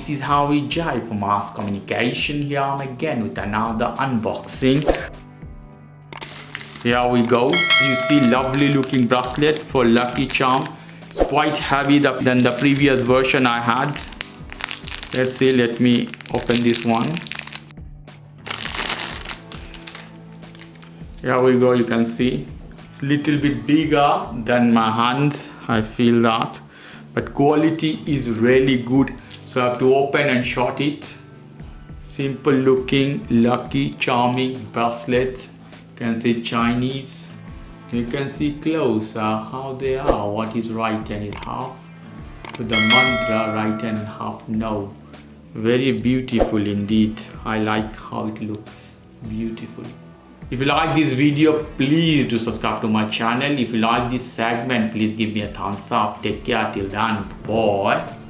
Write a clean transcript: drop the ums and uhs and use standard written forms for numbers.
this is how we jive for mass communication. Here I'm again with another unboxing. Here we go. You see lovely looking bracelet for lucky charm. It's quite heavy than the previous version I had. Let's see, let me open this one. Here we go, you can see. It's a little bit bigger than my hand, I feel that. But quality is really good. So I have to open and shot it. Simple looking, lucky, charming bracelet. You can see Chinese. You can see close how they are, what is right and half. With the mantra right and half no. Very beautiful indeed. I like how it looks. Beautiful. If you like this video, please do subscribe to my channel. If you like this segment, please give me a thumbs up. Take care till then. Bye.